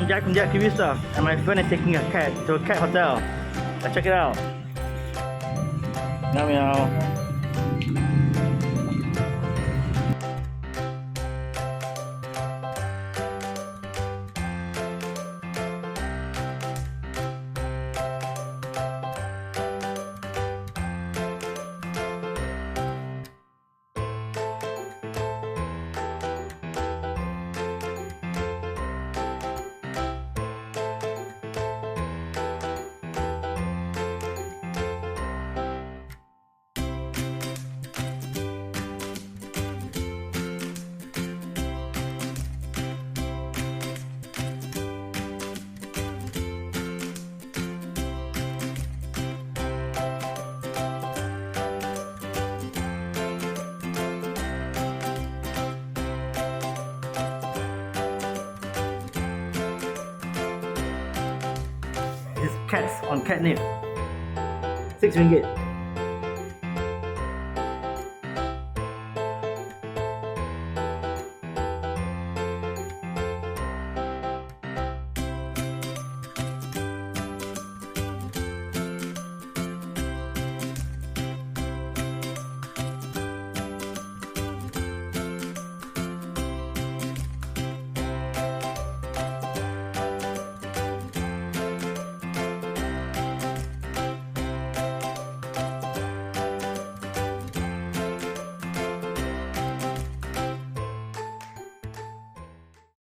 I'm Jack from Jack TV Stuff, and my friend is taking a cat to a cat hotel. Let's check it out. Meow meow. This cat's on catnip. 6 ringgit.